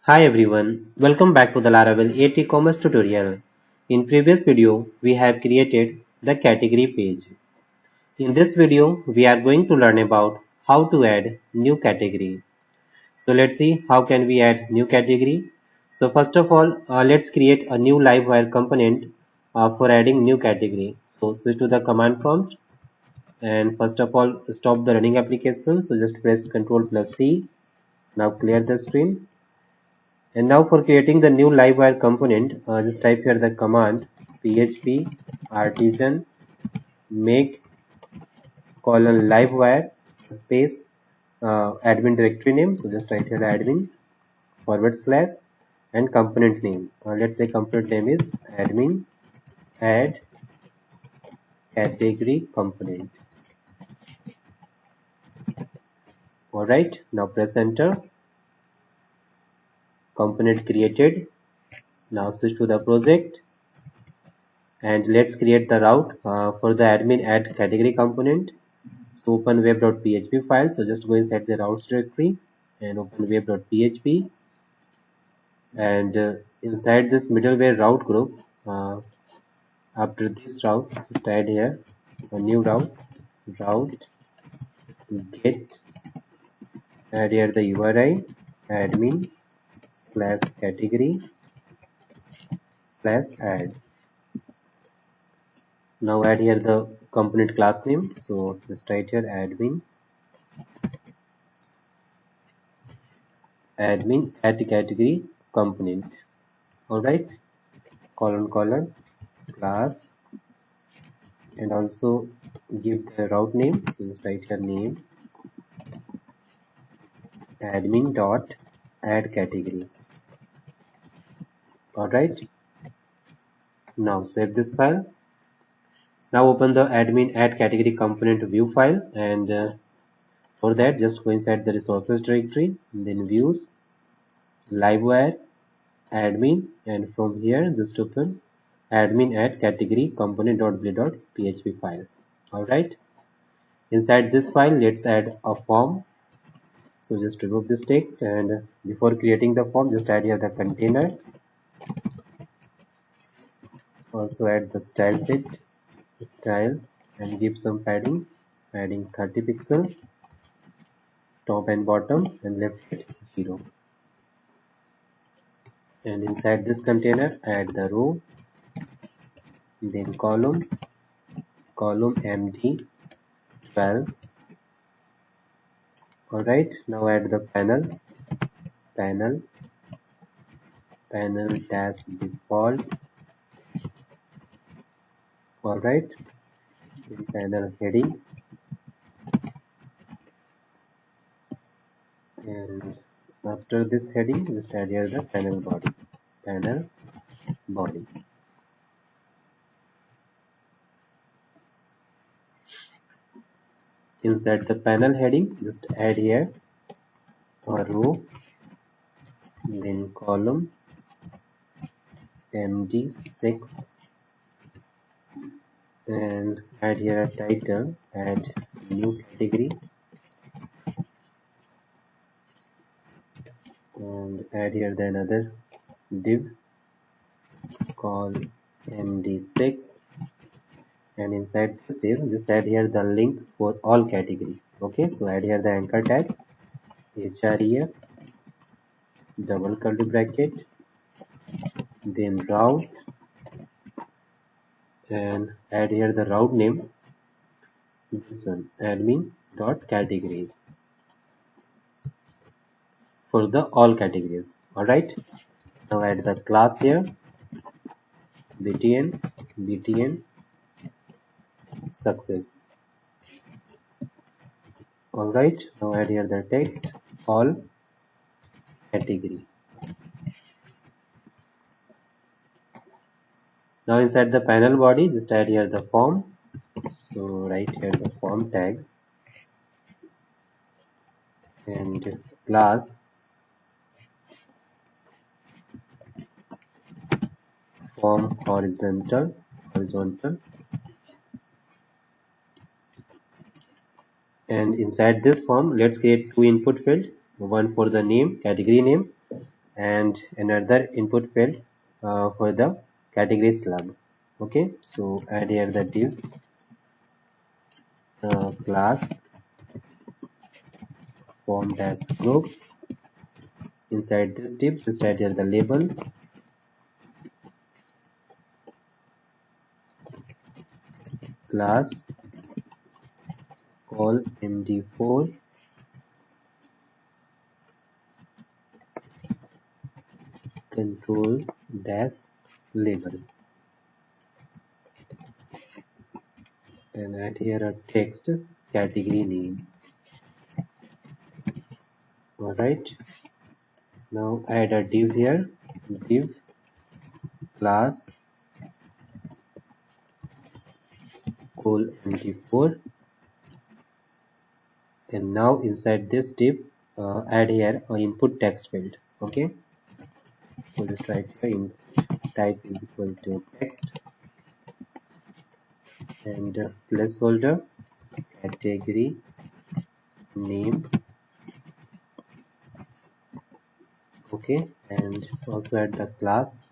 Hi everyone, welcome back to the Laravel 8 e-commerce tutorial. In previous video, we have created the category page. In this video, we are going to learn about how to add new category. So let's see how can we add new category. So first of all, let's create a new livewire component for adding new category. So switch to the command prompt and first of all stop the running application. So just press Ctrl plus C. Now clear the screen. And now for creating the new livewire component, just type here the command php artisan make livewire space admin directory name. So just write here admin / and component name. Let's say component name is admin add category component. Alright, now press enter. Component created. Now switch to the project and let's create the route for the admin add category component. So open web.php file. So just go inside the routes directory and open web.php and inside this middleware route group, after this route, just add here a new route get, add here the URI admin / category / add. Now add here the component class name. So just write here admin add category component. Alright, colon class and also give the route name. So just write here name admin dot add category. Alright, now save this file. Now open the admin add category component view file and for that just go inside the resources directory and then views livewire admin and from here just open admin add category component.play.php file. Alright, inside this file let's add a form. So just remove this text and before creating the form just add here the container. Also add the style set style and give some padding, adding 30 pixel top and bottom and left it 0. And inside this container add the row, then column md 12. Alright, now add the panel dash default. Alright, then panel heading and after this heading just add here the panel body. Inside the panel heading just add here a row, then column md6 and add here a title, add new category and add here the another div call md6 and inside this div just add here the link for all category. Okay, so add here the anchor tag href double curly bracket then route and add here the route name, this one admin dot categories for the all categories. Alright, now add the class here btn success. Alright, now add here the text all category. Now inside the panel body just add here the form. So write here the form tag and class form horizontal and inside this form let's create two input field, one for the name category name and another input field for the category slug. Okay, so add here the div class form dash group. Inside this div, just add here the label class call md4 control dash label, and add here a text category name. Alright, now add a div here, div class call md4, and now inside this div add here a input text field. Okay, so just write here input type is equal to text, and placeholder category name. Okay, and also add the class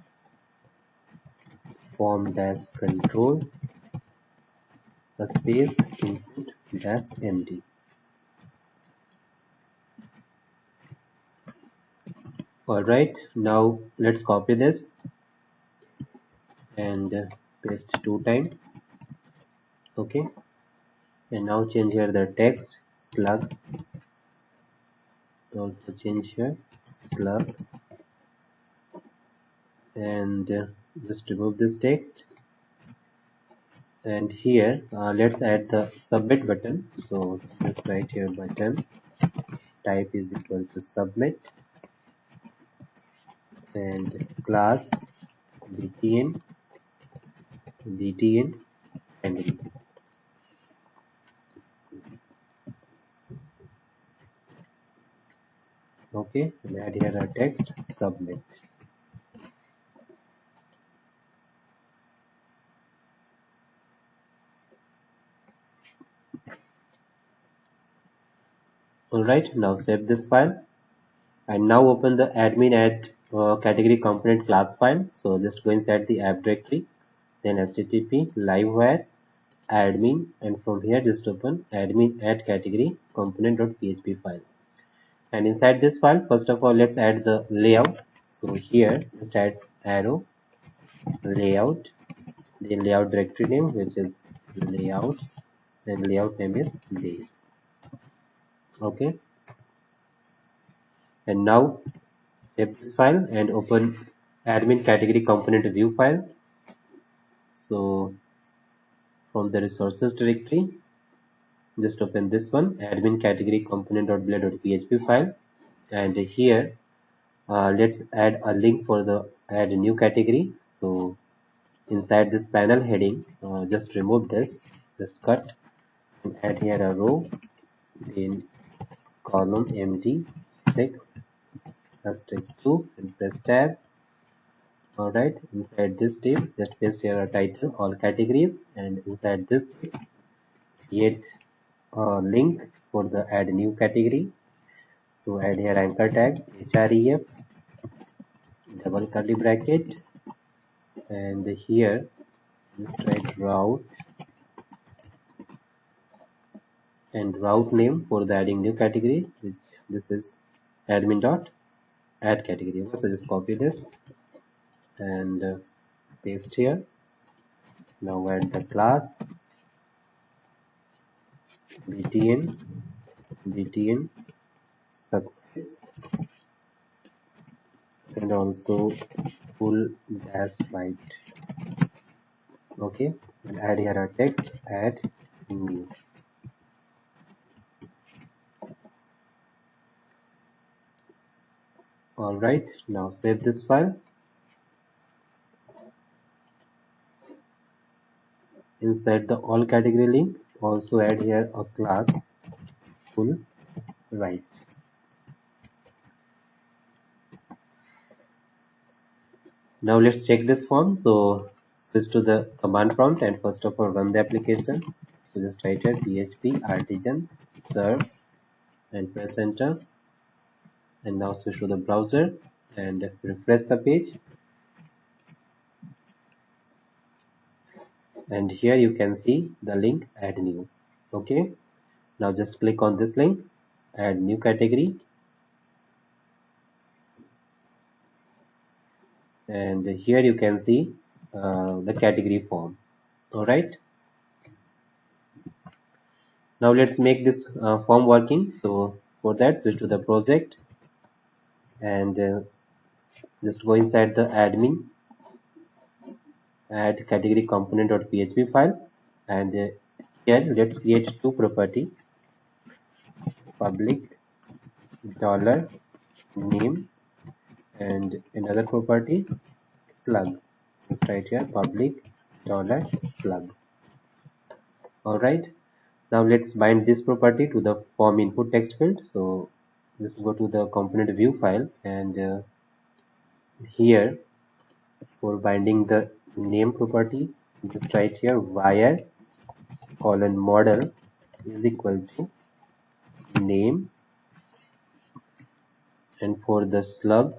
form dash control the space input dash md. Alright, now let's copy this and paste 2 times. Okay, and now change here the text slug, also change here slug, and just remove this text, and here let's add the submit button. So just write here button type is equal to submit, and class btn primary. Okay, and add here a text submit. Alright, now save this file and now open the admin add category component class file. So just go inside the app directory, then http livewire admin, and from here just open admin add category component.php file. And inside this file, first of all, let's add the layout. So here just add arrow layout, the layout directory name which is layouts, and layout name is days. Okay, and now save this file and open admin category component view file. So from the resources directory, just open this one admin category component.blade.php file, and here let's add a link for the add new category. So inside this panel heading, just remove this, just cut and add here a row, then column md6 *2 and press tab. Alright, inside this div just paste here a title all categories, and inside this div create a link for the add new category. So add here anchor tag href double curly bracket, and here just write route and route name for the adding new category, which this is admin dot add category. So just copy this and paste here. Now add the class btn success, and also full dash byte. Okay, and add here a text add new. Alright, now save this file. Inside the all category link, also add here a class full right. Now let's check this form. So switch to the command prompt and first of all run the application. So just write here php artisan serve and press enter, and now switch to the browser and refresh the page. And here you can see the link add new. Okay, now just click on this link, add new category, and here you can see the category form. All right, now let's make this form working. So for that, switch to the project and just go inside the admin, add category component.php file, and here let's create two property, public dollar name and another property slug. So just write here public dollar slug. All right, now let's bind this property to the form input text field. So let's go to the component view file, and here for binding the name property, just write here wire colon model is equal to name, and for the slug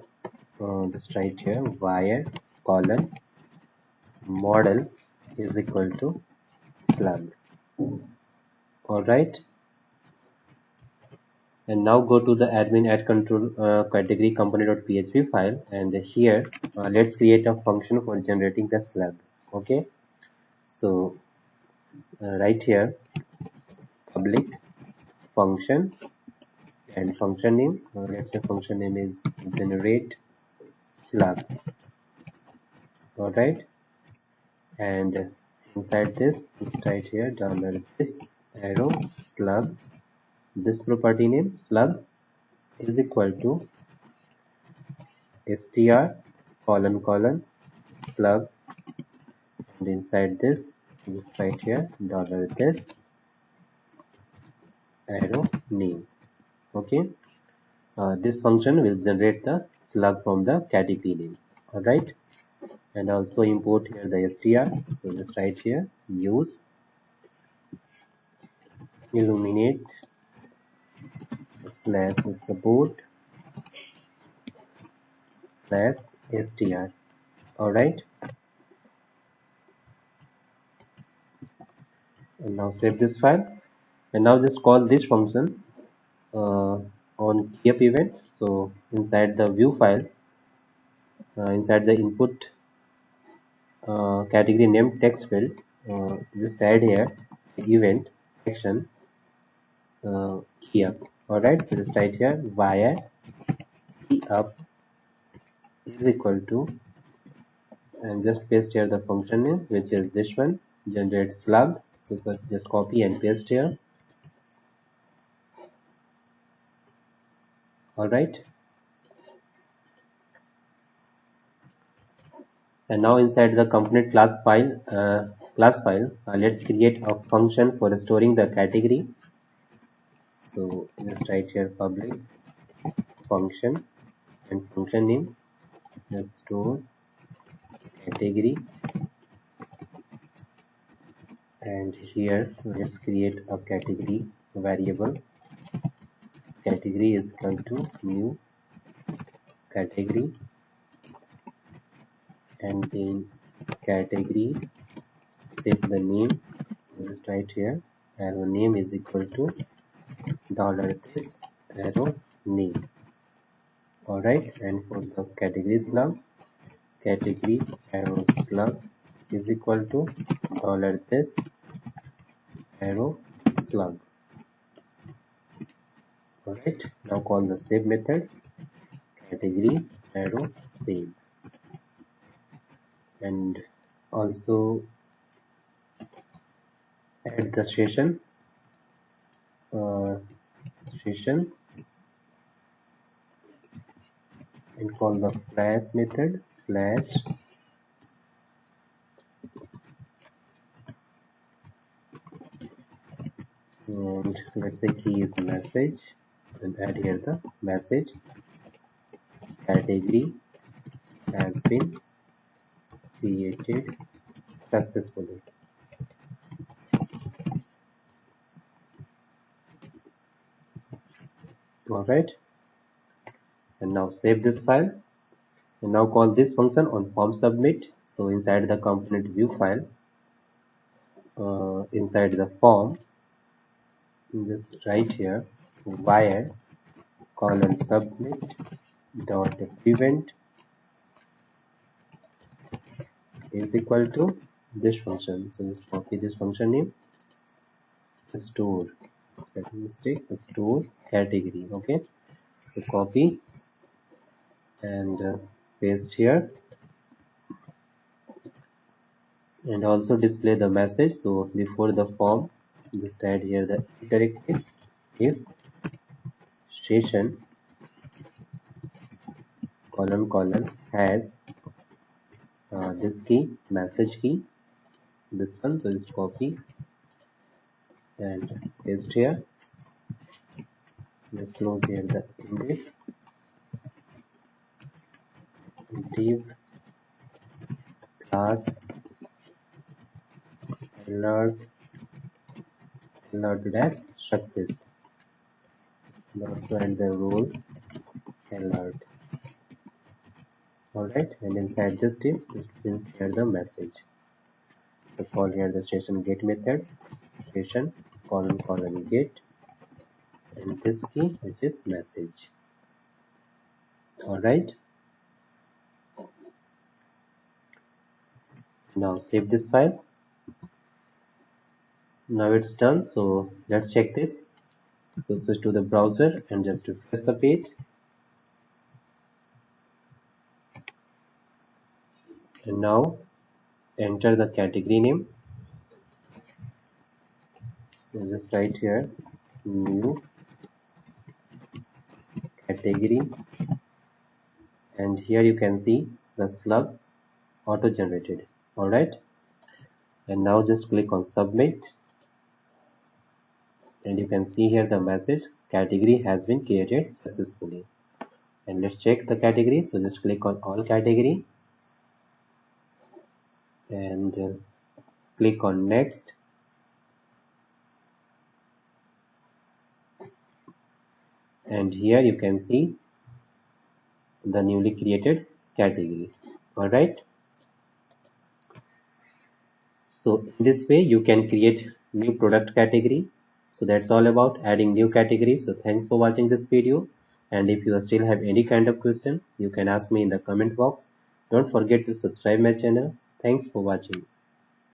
just write here wire colon model is equal to slug. All right, and now go to the admin add control category component.php file, and here let's create a function for generating the slug. Okay, so right here public function and function name, let's say function name is generate slug. All right, and inside this just write here dollar this arrow slug, this property name slug is equal to str colon colon slug, and inside this just write here dollar this arrow name. Okay, this function will generate the slug from the category name. All right, and also import here the str. So just write here use illuminate slash support slash str. All right, and now save this file, and now just call this function on keyup event. So inside the view file, inside the input category name text field, just add here event action keyup. All right, so just write here wire keyup is equal to, and just paste here the function name, which is this one, generate slug. So just copy and paste here. All right, and now inside the component class file, let's create a function for storing the category. So just write here public function and function name, let's store category, and here let's create a category variable. Category is equal to new category, and in category set the name. So just write here arrow name is equal to dollar this arrow name. All right, and for the category slug, category arrow slug is equal to dollar this arrow slug. All right, now call the save method category arrow save, and also add the uh, session and call the flash method flash, and let's say key is message, and add here the message category has been created successfully. All right, and now save this file, And now call this function on form submit. So inside the component view file, inside the form, just write here wire colon submit dot prevent is equal to this function. So just copy this function name, store, spelling mistake, store category. Okay, so copy and paste here, and also display the message. So before the form, just add here the directive if session colon has this key, message key, this one. So just copy and paste here. Let's close here the div class alert dash success, and also add the role alert. Alright, and inside this div just print here the message. So call here the station get method, station colon get, and this key which is message. Alright, now save this file. Now it's done. So let's check this. So switch to the browser and just refresh the page, and now enter the category name. So just write here new category, and here you can see the slug auto generated. Alright, and now just click on submit, and you can see here the message category has been created successfully. And let's check the category. So just click on all category and click on next, and here you can see the newly created category. Alright, so in this way you can create new product category. So that's all about adding new categories. So thanks for watching this video, and if you still have any kind of question, you can ask me in the comment box. Don't forget to subscribe my channel. Thanks for watching.